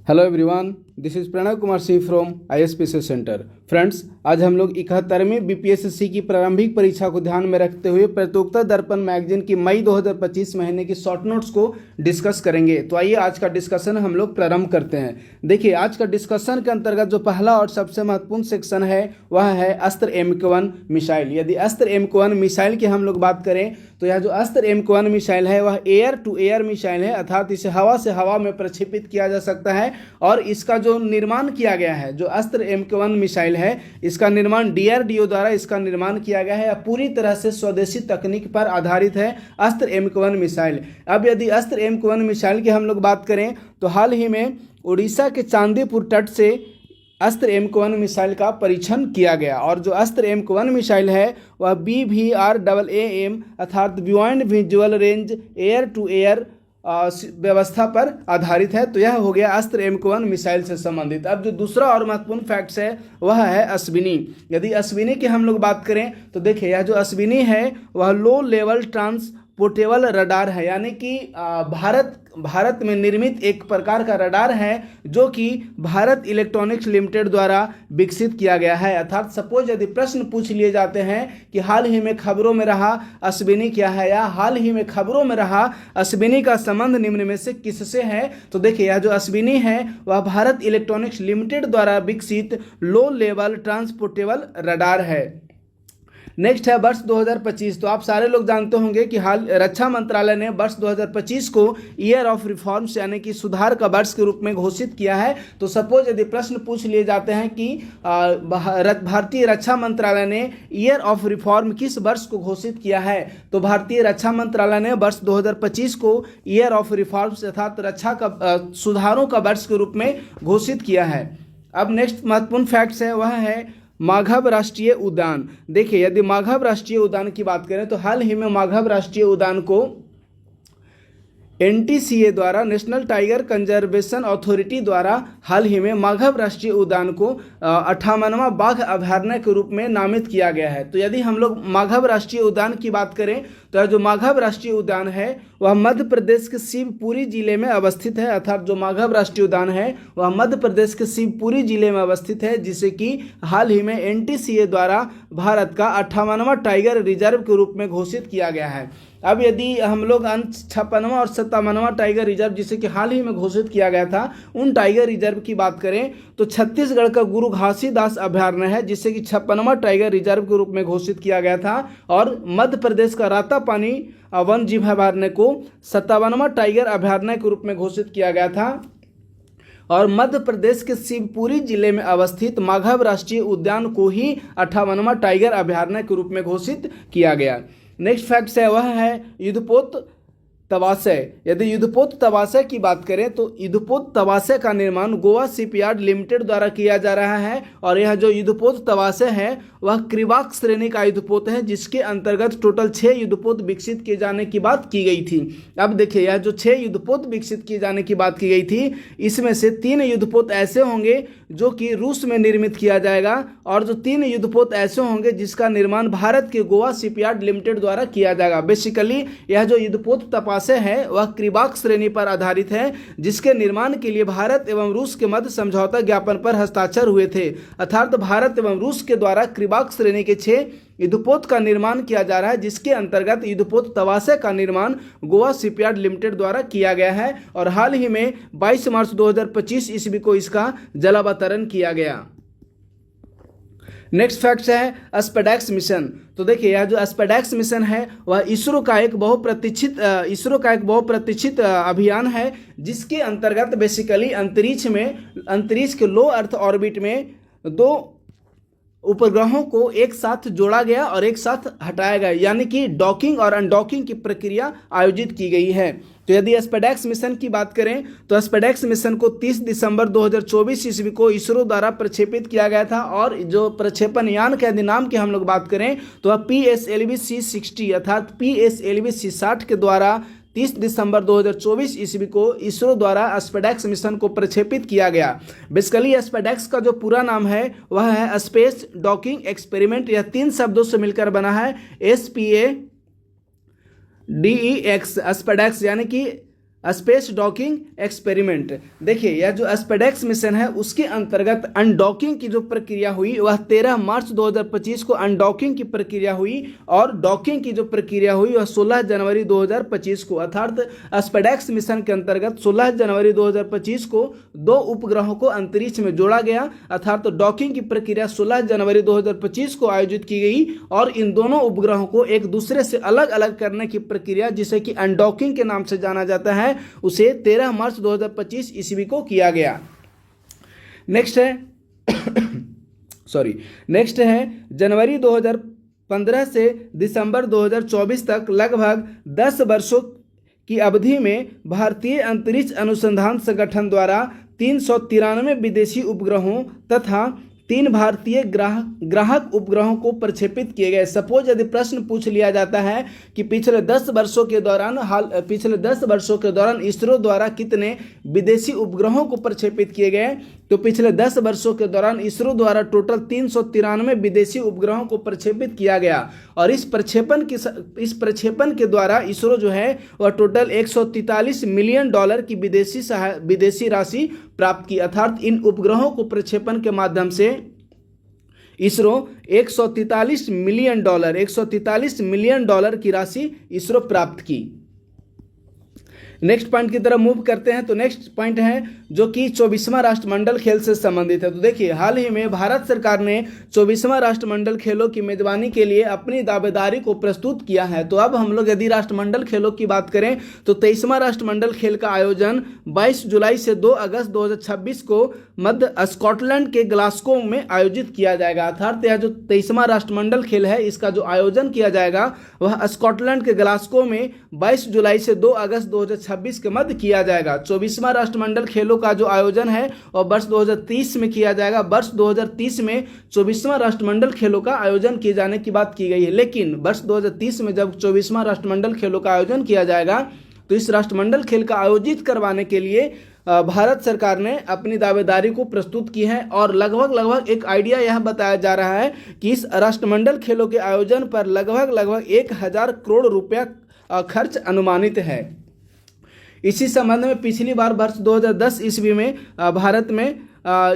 Hello everyone, this is Pranav Kumar Singh from ISPC centre. Friends, आज हम लोग 71वीं BPSC की प्रारंभिक परीक्षा को ध्यान में रखते हुए प्रतियोगिता दर्पण मैगजीन की मई 2025 महीने की शॉर्ट नोट्स को डिस्कस करेंगे। तो आइए आज का डिस्कशन हम लोग प्रारंभ करते हैं। देखिए, आज का डिस्कशन के अंतर्गत जो पहला और सबसे महत्वपूर्ण सेक्शन है वह है अस्त्र MK1 मिसाइल। यदि अस्त्र MK1 मिसाइल की हम लोग बात करें तो यह जो अस्त्र MK1 मिसाइल है वह एयर टू एयर मिसाइल है, अर्थात इसे हवा से हवा में प्रक्षेपित किया जा सकता है। और इसका जो निर्माण किया गया है, जो अस्त्र MK1 मिसाइल है, इसका निर्माण DRDO द्वारा इसका निर्माण किया गया है। पूरी तरह से स्वदेशी तकनीक पर आधारित है अस्त्र MK1 मिसाइल। अब यदि अस्त्र MK1 मिसाइल की हम लोग बात करें तो हाल ही में उड़ीसा के चांदीपुर तट से अस्त्र MK1 मिसाइल का परीक्षण किया गया। और जो अस्त्र MK1 मिसाइल है वह BVRAAM अर्थात beyond visual range air to air व्यवस्था पर आधारित है। तो यह हो गया अस्त्र MK1 मिसाइल से संबंधित। अब जो दूसरा और महत्वपूर्ण फैक्ट्स है वह है अश्विनी। यदि अश्विनी की हम लोग बात करें तो देखिए, यह जो अश्विनी है वह लो लेवल ट्रांसपोर्टेबल रडार है, यानी कि भारत में निर्मित एक प्रकार का रडार है जो कि भारत इलेक्ट्रॉनिक्स लिमिटेड द्वारा विकसित किया गया है। अर्थात सपोज यदि प्रश्न पूछ लिए जाते हैं कि हाल ही में खबरों में रहा अश्विनी क्या है, या हाल ही में खबरों में रहा अश्विनी का संबंध निम्न में से किससे है, तो देखिए, यह जो अश्विनी है वह भारत इलेक्ट्रॉनिक्स लिमिटेड द्वारा विकसित लो लेवल ट्रांसपोर्टेबल रडार है। नेक्स्ट है वर्ष 2025। तो आप सारे लोग जानते होंगे कि हाल रक्षा मंत्रालय ने वर्ष 2025 को ईयर ऑफ रिफॉर्म्स यानी कि सुधार का वर्ष के रूप में घोषित किया है। तो सपोज यदि प्रश्न पूछ लिए जाते हैं कि भारतीय रक्षा मंत्रालय ने ईयर ऑफ रिफॉर्म किस वर्ष को घोषित किया है, तो भारतीय रक्षा मंत्रालय ने वर्ष 2025 को ईयर ऑफ रिफॉर्म्स अर्थात रक्षा का सुधारों का वर्ष के रूप में घोषित किया है। अब नेक्स्ट महत्वपूर्ण फैक्ट्स है वह है माघव राष्ट्रीय उद्यान। देखिए, यदि माघव राष्ट्रीय उद्यान की बात करें तो हाल ही में माघव राष्ट्रीय उद्यान को NTCA द्वारा नेशनल टाइगर कंजर्वेशन अथॉरिटी द्वारा हाल ही में माघव राष्ट्रीय उद्यान को 58वां बाघ अभयारण्य के रूप में नामित किया गया है। तो यदि हम लोग माघव राष्ट्रीय उद्यान की बात करें तो जो माघव राष्ट्रीय उद्यान है वह मध्य प्रदेश के शिवपुरी जिले में अवस्थित है। अर्थात जो माघव राष्ट्रीय उद्यान है वह मध्य प्रदेश के शिवपुरी जिले में अवस्थित है, जिसे कि हाल ही में NTCA द्वारा भारत का 58वां टाइगर रिजर्व के रूप में घोषित किया गया है। अब यदि हम लोग 56वां और 57वां टाइगर रिजर्व जिसे कि हाल ही में घोषित किया गया था उन टाइगर रिजर्व की बात करें तो छत्तीसगढ़ का गुरु घासीदास अभयारण्य है, जिसे कि 56वां टाइगर रिजर्व के रूप में घोषित किया गया था। और मध्य प्रदेश का रातापानी वन जीव अभयारण्य को 57वां टाइगर अभयारण्य के रूप में घोषित किया गया था। और मध्य प्रदेश के शिवपुरी जिले में अवस्थित माघव राष्ट्रीय उद्यान को ही 58वां टाइगर अभयारण्य के रूप में घोषित किया गया। नेक्स्ट फैक्ट है वह है युद्धपोत तवाशय। यदि युद्धपोत तवाशय की बात करें तो युद्धपोत तवाशय का निर्माण गोवा शिपयार्ड लिमिटेड द्वारा किया जा रहा है। और यह जो युद्धपोत तवाशय है वह क्रिबाक श्रेणी का युद्धपोत है, जिसके अंतर्गत टोटल 6 युद्धपोत विकसित किए जाने की बात की गई थी। अब देखिए, यह जो 6 युद्धपोत विकसित किए जाने की बात की गई थी इसमें से 3 युद्धपोत ऐसे होंगे जो कि रूस में निर्मित किया जाएगा, और जो 3 युद्धपोत ऐसे होंगे जिसका निर्माण भारत के गोवा शिपयार्ड लिमिटेड द्वारा किया जाएगा। बेसिकली यह जो युद्धपोत तवाशय है वह क्रिबाक श्रेणी पर आधारित है, जिसके निर्माण के लिए भारत एवं रूस के मध्य समझौता ज्ञापन पर हस्ताक्षर हुए थे। अर्थात भारत एवं रूस के द्वारा क्रिबाक श्रेणी के 6 युद्धपोत का निर्माण किया जा रहा है, जिसके अंतर्गत युद्धपोत तवाशय का निर्माण गोवा शिपयार्ड लिमिटेड द्वारा किया गया है। और हाल ही में 22 मार्च 2025 ईस्वी को इसका जलावतरण किया गया। नेक्स्ट फैक्ट है स्पेडेक्स मिशन। तो देखिए, यह जो स्पेडेक्स मिशन है वह इसरो का एक बहुप्रतीक्षित अभियान है, जिसके अंतर्गत बेसिकली अंतरिक्ष के लो अर्थ ऑर्बिट में 2 उपग्रहों को एक साथ जोड़ा गया और एक साथ हटाया गया, यानी कि डॉकिंग और अनडॉकिंग की प्रक्रिया आयोजित की गई है। तो यदि स्पेडेक्स मिशन की बात करें तो स्पेडेक्स मिशन को 30 दिसंबर 2024 ईस्वी को इसरो द्वारा प्रक्षेपित किया गया था। और जो प्रक्षेपण यान के अधिनाम की हम लोग बात करें तो वह PSLV-C60 अर्थात PSLV-C60 के द्वारा 30 दिसंबर 2024 ईस्वी को इसरो द्वारा स्पेडेक्स मिशन को प्रक्षेपित किया गया। बेसिकली स्पेडेक्स का जो पूरा नाम है वह है स्पेस डॉकिंग एक्सपेरिमेंट। यह 3 शब्दों से मिलकर बना है SPADEX स्पेडेक्स, यानी कि स्पेस डॉकिंग एक्सपेरिमेंट। देखिए यह जो स्पेडेक्स मिशन है उसके अंतर्गत अनडॉकिंग की जो प्रक्रिया हुई वह 13 मार्च 2025 को अनडॉकिंग की प्रक्रिया हुई और डॉकिंग की जो प्रक्रिया हुई वह 16 जनवरी 2025 को, अर्थात स्पेडेक्स मिशन के अंतर्गत 16 जनवरी 2025 को 2 उपग्रहों को अंतरिक्ष में जोड़ा गया, अर्थात डॉकिंग की प्रक्रिया 16 जनवरी 2025 को आयोजित की गई और इन दोनों उपग्रहों को एक दूसरे से अलग अलग करने की प्रक्रिया जिसे कि अनडॉकिंग के नाम से जाना जाता है उसे 13 मार्च 2025 ईस्वी को किया गया। नेक्स्ट है जनवरी 2015 से दिसंबर 2024 तक लगभग 10 वर्षों की अवधि में भारतीय अंतरिक्ष अनुसंधान संगठन द्वारा 393 विदेशी उपग्रहों तथा 3 भारतीय ग्राहक उपग्रहों को प्रक्षेपित किए गए। सपोज यदि प्रश्न पूछ लिया जाता है कि पिछले 10 वर्षों के दौरान इसरो द्वारा कितने विदेशी उपग्रहों को प्रक्षेपित किए गए, तो पिछले 10 वर्षों के दौरान इसरो द्वारा टोटल 393 विदेशी उपग्रहों को प्रक्षेपित किया गया और इस प्रक्षेपण के द्वारा इसरो जो है वह टोटल $143 मिलियन की विदेशी राशि प्राप्त की, अर्थात इन उपग्रहों को प्रक्षेपण के माध्यम से इसरो $143 मिलियन की राशि इसरो प्राप्त की। नेक्स्ट पॉइंट की तरफ मूव करते हैं। तो नेक्स्ट पॉइंट है जो कि 24वां राष्ट्रमंडल खेल से संबंधित है। तो देखिए हाल ही में भारत सरकार ने 24वां राष्ट्रमंडल खेलों की मेजबानी के लिए अपनी दावेदारी को प्रस्तुत किया है। तो अब हम लोग यदि राष्ट्रमंडल खेलों की बात करें तो 23वां राष्ट्रमंडल खेल का आयोजन 22 जुलाई से 2 अगस्त 2026 को मध्य स्कॉटलैंड के ग्लासगो में आयोजित किया जाएगा, अर्थात यह जो 23वां राष्ट्रमंडल खेल है इसका जो आयोजन किया जाएगा वह स्कॉटलैंड के ग्लासगो में 22 जुलाई से 2 अगस्त 2026 के मध्य किया जाएगा। 24वां राष्ट्रमंडल खेलों का जो आयोजन है और वर्ष 2030 में किया जाएगा। वर्ष 2030 में 24वां राष्ट्रमंडल खेलों का आयोजन किए जाने की बात की गई है, लेकिन वर्ष 2030 में जब 24वां राष्ट्रमंडल खेलों का आयोजन किया जाएगा तो इस राष्ट्रमंडल खेल का आयोजित करवाने के लिए भारत सरकार ने अपनी दावेदारी को प्रस्तुत की है और लगभग एक आइडिया यह बताया जा रहा है कि इस राष्ट्रमंडल खेलों के आयोजन पर लगभग 1000 करोड़ रुपया खर्च अनुमानित है। इसी संबंध में पिछली बार वर्ष 2010 ईस्वी में भारत में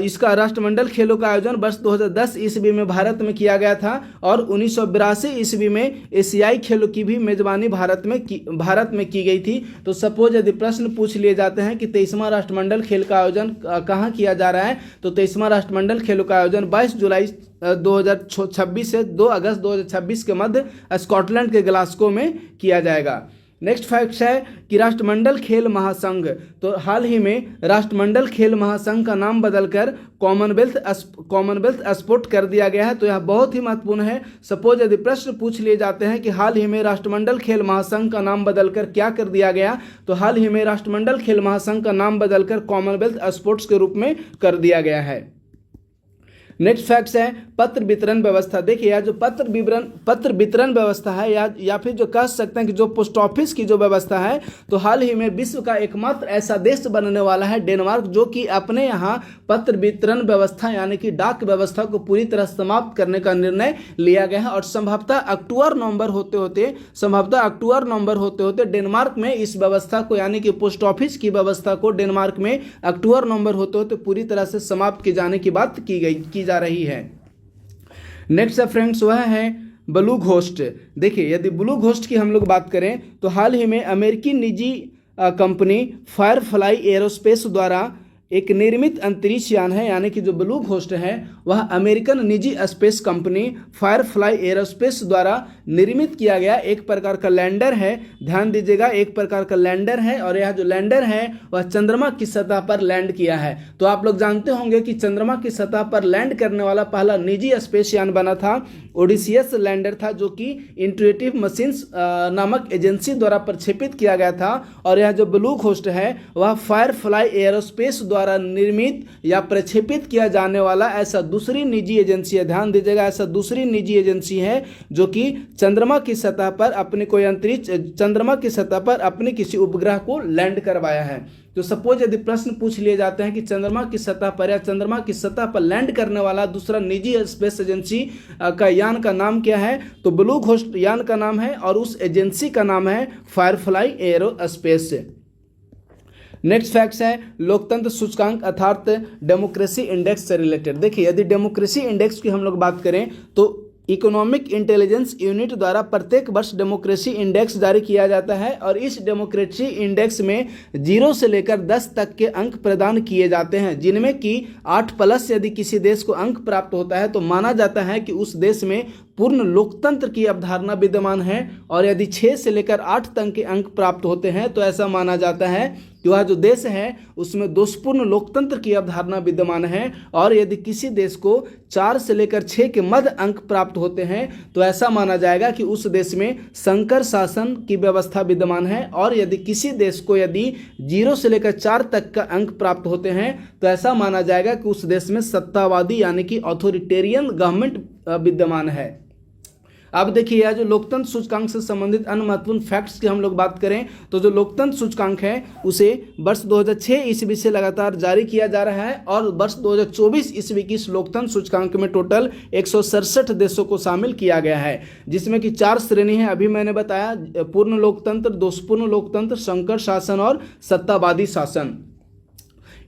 इसका राष्ट्रमंडल खेलों का आयोजन वर्ष 2010 ईस्वी में भारत में किया गया था और 1982 ईस्वी में एशियाई खेलों की भी मेजबानी भारत में की गई थी। तो सपोज यदि प्रश्न पूछ लिए जाते हैं कि 23वां राष्ट्रमंडल खेल का आयोजन कहाँ किया जा रहा है, तो 23वां राष्ट्रमंडल खेलों का आयोजन 22 जुलाई 2026 से 2 अगस्त 2026 के मध्य स्कॉटलैंड के ग्लासगो में किया जाएगा। नेक्स्ट फैक्ट है कि राष्ट्रमंडल खेल महासंघ, तो हाल ही में राष्ट्रमंडल खेल महासंघ का नाम बदलकर कॉमनवेल्थ स्पोर्ट कर दिया गया है। तो यह बहुत ही महत्वपूर्ण है। सपोज यदि प्रश्न पूछ लिए जाते हैं कि हाल ही में राष्ट्रमंडल खेल महासंघ का नाम बदलकर क्या कर दिया गया, तो हाल ही में राष्ट्रमंडल खेल महासंघ का नाम बदलकर कॉमनवेल्थ स्पोर्ट्स के रूप में कर दिया गया है। नेक्स्ट फैक्ट्स है पत्र वितरण व्यवस्था। देखिए यह जो पत्र वितरण व्यवस्था है या फिर जो कह सकते हैं कि जो पोस्ट ऑफिस की जो व्यवस्था है, तो हाल ही में विश्व का एकमात्र ऐसा देश बनने वाला है डेनमार्क, जो कि अपने यहाँ पत्र वितरण व्यवस्था यानी कि डाक व्यवस्था को पूरी तरह समाप्त करने का निर्णय लिया गया है और संभवतः अक्टूबर नवंबर होते होते डेनमार्क में इस व्यवस्था को यानी कि पोस्ट ऑफिस की व्यवस्था को डेनमार्क में अक्टूबर नवंबर होते होते पूरी तरह से समाप्त किए जाने की बात की जा रही है। नेक्स्ट फ्रेंड्स वह है ब्लू घोस्ट। देखिए यदि ब्लू घोस्ट की हम लोग बात करें तो हाल ही में अमेरिकी निजी कंपनी फायरफ्लाई एरोस्पेस द्वारा एक निर्मित अंतरिक्ष यान है, यानी कि जो ब्लू घोस्ट है वह अमेरिकन निजी स्पेस कंपनी फायरफ्लाई एरोस्पेस द्वारा निर्मित किया गया एक प्रकार का लैंडर है। ध्यान दीजिएगा, एक प्रकार का लैंडर है और यह जो लैंडर है वह चंद्रमा की सतह पर लैंड किया है। तो आप लोग जानते होंगे कि चंद्रमा की सतह पर लैंड करने वाला पहला निजी स्पेस यान बना था ओडिसियस लैंडर था, जो कि इंट्यूटिव मशीन्स नामक एजेंसी द्वारा प्रक्षेपित किया गया था। और यह जो ब्लू घोस्ट है वह फायरफ्लाई एरोस्पेस द्वारा निर्मित या प्रक्षेपित किया जाने वाला ऐसा दूसरी निजी एजेंसी है। ध्यान दीजिएगा, ऐसा दूसरी निजी एजेंसी है जो कि चंद्रमा की सतह पर अपने किसी उपग्रह को लैंड करवाया है। तो सपोज यदि प्रश्न पूछ लिए जाते हैं कि चंद्रमा की सतह पर या चंद्रमा की सतह पर लैंड करने वाला दूसरा निजी स्पेस एजेंसी का यान का नाम क्या है, तो ब्लू घोस्ट यान का नाम है और उस एजेंसी का नाम है फायरफ्लाई एरोस्पेस। नेक्स्ट फैक्ट्स है लोकतंत्र सूचकांक अर्थात डेमोक्रेसी इंडेक्स से रिलेटेड। देखिए यदि डेमोक्रेसी इंडेक्स की हम लोग बात करें तो इकोनॉमिक इंटेलिजेंस यूनिट द्वारा प्रत्येक वर्ष डेमोक्रेसी इंडेक्स जारी किया जाता है और इस डेमोक्रेसी इंडेक्स में 0 से लेकर 10 तक के अंक प्रदान किए जाते हैं, जिनमें कि 8+ यदि किसी देश को अंक प्राप्त होता है तो माना जाता है कि उस देश में पूर्ण लोकतंत्र की अवधारणा विद्यमान है, और यदि 6 से लेकर 8 तक के अंक प्राप्त होते हैं तो ऐसा माना जाता है कि वह जो देश है उसमें दोषपूर्ण लोकतंत्र की अवधारणा विद्यमान है, और यदि किसी देश को 4 से लेकर 6 के मध्य अंक प्राप्त होते हैं तो ऐसा माना जाएगा कि उस देश में संकर शासन की व्यवस्था विद्यमान है, और यदि किसी देश को यदि 0 से लेकर 4 तक का अंक प्राप्त होते हैं तो ऐसा माना जाएगा कि उस देश में सत्तावादी यानी कि ऑथोरिटेरियन गवर्नमेंट विद्यमान है। अब देखिए यह जो लोकतंत्र सूचकांक से संबंधित अन्य महत्वपूर्ण फैक्ट्स की हम लोग बात करें तो जो लोकतंत्र सूचकांक है उसे वर्ष 2006 ईस्वी से लगातार जारी किया जा रहा है, और वर्ष 2024 ईस्वी की इस लोकतंत्र सूचकांक में टोटल 167 देशों को शामिल किया गया है, जिसमें कि 4 श्रेणी है। अभी मैंने बताया पूर्ण लोकतंत्र, दोषपूर्ण लोकतंत्र, संकर शासन और सत्तावादी शासन।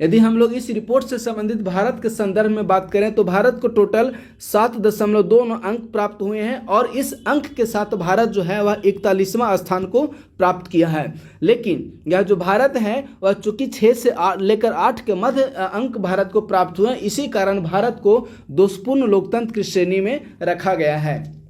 यदि हम लोग इस रिपोर्ट से संबंधित भारत के संदर्भ में बात करें तो भारत को टोटल 7.29 अंक प्राप्त हुए हैं, और इस अंक के साथ भारत जो है वह 41वां स्थान को प्राप्त किया है। लेकिन यह जो भारत है वह चूंकि 6 से लेकर 8 के मध्य अंक भारत को प्राप्त हुए हैं, इसी कारण भारत को दोषपूर्ण लोकतंत्र की श्रेणी में रखा गया है।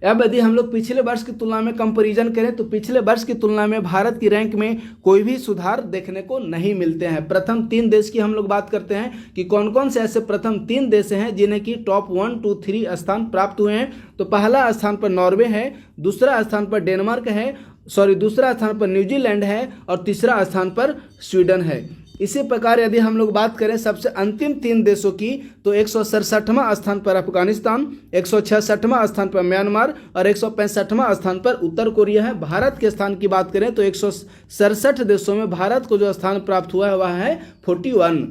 अब यदि हम लोग पिछले वर्ष की तुलना में कंपैरिजन करें तो पिछले वर्ष की तुलना में भारत की रैंक में कोई भी सुधार देखने को नहीं मिलते हैं। प्रथम 3 देश की हम लोग बात करते हैं कि कौन कौन से ऐसे प्रथम 3 देश हैं जिन्हें कि टॉप 1, 2, 3 स्थान प्राप्त हुए हैं। तो पहला स्थान पर नॉर्वे है, दूसरा स्थान पर डेनमार्क है, दूसरा स्थान पर न्यूजीलैंड है, और तीसरा स्थान पर स्वीडन है। इसी प्रकार यदि हम लोग बात करें सबसे अंतिम 3 देशों की तो 167वां स्थान पर अफगानिस्तान, 166वां स्थान पर म्यांमार और 165वां स्थान पर उत्तर कोरिया है। भारत के स्थान की बात करें तो 167 देशों में भारत को जो स्थान प्राप्त हुआ है वह है 41।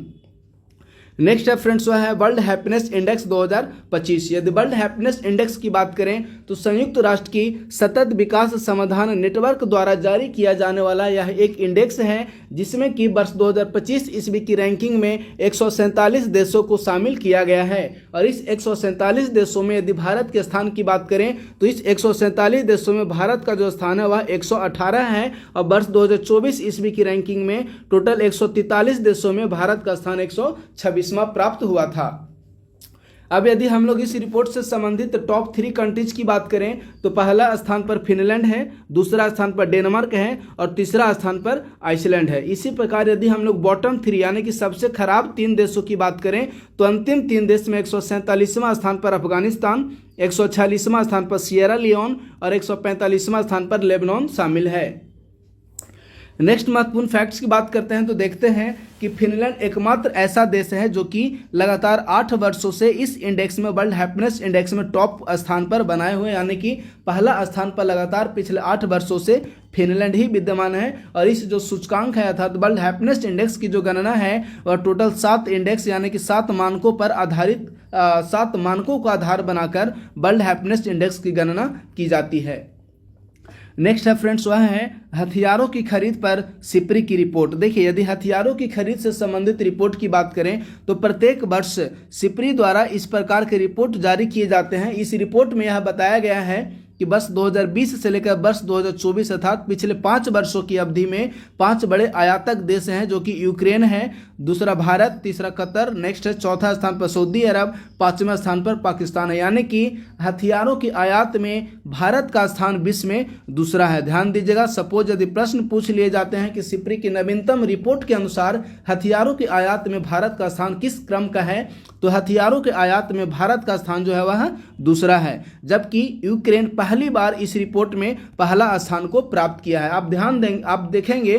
नेक्स्ट है फ्रेंड्स वह है वर्ल्ड हैप्पीनेस इंडेक्स 2025। यदि वर्ल्ड हैप्पीनेस इंडेक्स की बात करें तो संयुक्त राष्ट्र की सतत विकास समाधान नेटवर्क द्वारा जारी किया जाने वाला यह एक इंडेक्स है, जिसमें कि वर्ष 2025 ईस्वी की रैंकिंग में 147 देशों को शामिल किया गया है। और इस 147 देशों में यदि भारत के स्थान की बात करें तो इस 147 देशों में भारत का जो स्थान है वह 118 है, और वर्ष 2024 ईस्वी की रैंकिंग में टोटल 143 देशों में भारत का स्थान 126 प्राप्त हुआ था। अब यदि हम लोग इस रिपोर्ट से संबंधित टॉप 3 कंट्रीज की बात करें तो पहला स्थान पर फिनलैंड है, दूसरा स्थान पर डेनमार्क है, और तीसरा स्थान पर आइसलैंड है। इसी प्रकार यदि हम लोग बॉटम 3 यानी कि सबसे खराब 3 देशों की बात करें तो अंतिम 3 देश में 147वां स्थान पर अफगानिस्तान, 146वां स्थान पर सिएरा लियोन और 145वां स्थान पर लेबनान शामिल है। नेक्स्ट महत्वपूर्ण फैक्ट्स की बात करते हैं तो देखते हैं कि फिनलैंड एकमात्र ऐसा देश है जो कि लगातार 8 वर्षों से इस इंडेक्स में वर्ल्ड हैप्पीनेस इंडेक्स में टॉप स्थान पर बनाए हुए, यानी कि पहला स्थान पर लगातार पिछले 8 वर्षों से फिनलैंड ही विद्यमान है। और इस जो सूचकांक है अर्थात वर्ल्ड हैप्पीनेस इंडेक्स की जो गणना है वह टोटल 7 इंडेक्स यानी कि 7 मानकों पर आधारित 7 मानकों को आधार बनाकर वर्ल्ड हैप्पीनेस इंडेक्स की गणना की जाती है। नेक्स्ट है फ्रेंड्स वह है हथियारों की खरीद पर सिप्री की रिपोर्ट। देखिए यदि हथियारों की खरीद से संबंधित रिपोर्ट की बात करें तो प्रत्येक वर्ष सिप्री द्वारा इस प्रकार के रिपोर्ट जारी किए जाते हैं। इस रिपोर्ट में यह बताया गया है कि वर्ष 2020 से लेकर वर्ष 2024 अर्थात पिछले 5 वर्षों की अवधि में 5 बड़े आयातक देश हैं जो कि यूक्रेन है, दूसरा भारत, तीसरा कतर, नेक्स्ट है चौथा स्थान पर सऊदी अरब, 5वें स्थान पर पाकिस्तान है। यानी कि हथियारों की आयात में भारत का स्थान विश्व में दूसरा है। ध्यान दीजिएगा, सपोज यदि प्रश्न पूछ लिए जाते हैं कि सिप्री की नवीनतम रिपोर्ट के अनुसार हथियारों की आयात में भारत का स्थान किस क्रम का है, तो हथियारों के आयात में भारत का स्थान जो है वह दूसरा है, जबकि यूक्रेन पहली बार इस रिपोर्ट में पहला स्थान को प्राप्त किया है। आप ध्यान देंगे, आप देखेंगे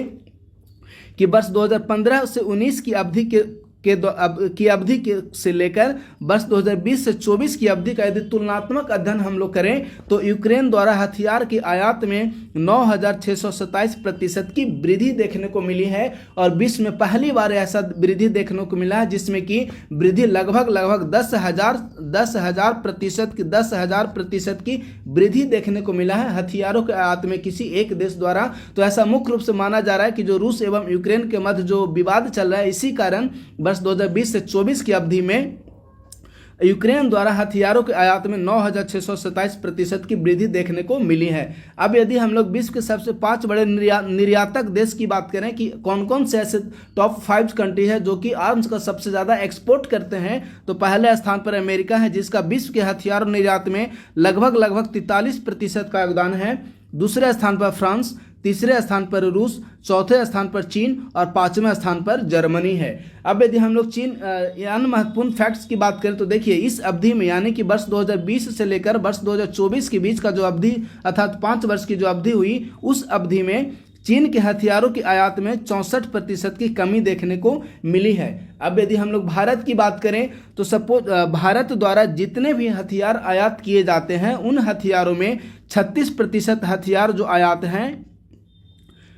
कि वर्ष 2015 से 19 की अवधि के की अवधि से लेकर वर्ष 2020 से 24 की अवधि का यदि तुलनात्मक अध्ययन हम लोग करें तो यूक्रेन द्वारा हथियार की आयात में 9,627% की वृद्धि देखने को मिली है और विश्व में पहली बार ऐसा वृद्धि देखने को मिला है जिसमें कि वृद्धि लगभग 10,000% की वृद्धि देखने को मिला है हथियारों के आयात में किसी एक देश द्वारा। तो ऐसा मुख्य रूप से माना जा रहा है कि जो रूस एवं यूक्रेन के मध्य जो विवाद चल रहा है इसी कारण वर्ष 2020 से 24 की अवधि में यूक्रेन द्वारा हथियारों के आयात में 9,627% की वृद्धि देखने को मिली है। अब यदि हम लोग विश्व के सबसे 5 बड़े निर्यातक देश की बात करें कि कौन कौन से ऐसे टॉप 5 कंट्री है जो कि आर्म्स का सबसे ज़्यादा एक्सपोर्ट करते हैं, तो पहले स्थान पर अमेरिका है जिसका विश्व के हथियार निर्यात में लगभग 43% का योगदान है। दूसरे स्थान पर फ्रांस, तीसरे स्थान पर रूस, चौथे स्थान पर चीन और 5वें स्थान पर जर्मनी है। अब यदि हम लोग चीन अन्य महत्वपूर्ण फैक्ट्स की बात करें तो देखिए इस अवधि में यानी कि वर्ष 2020 से लेकर वर्ष 2024 के बीच का जो अवधि अर्थात 5 वर्ष की जो अवधि हुई उस अवधि में चीन के हथियारों की आयात में 64% की कमी देखने को मिली है। अब यदि हम लोग भारत की बात करें तो सपोज भारत द्वारा जितने भी हथियार आयात किए जाते हैं उन हथियारों में 36% हथियार जो आयात हैं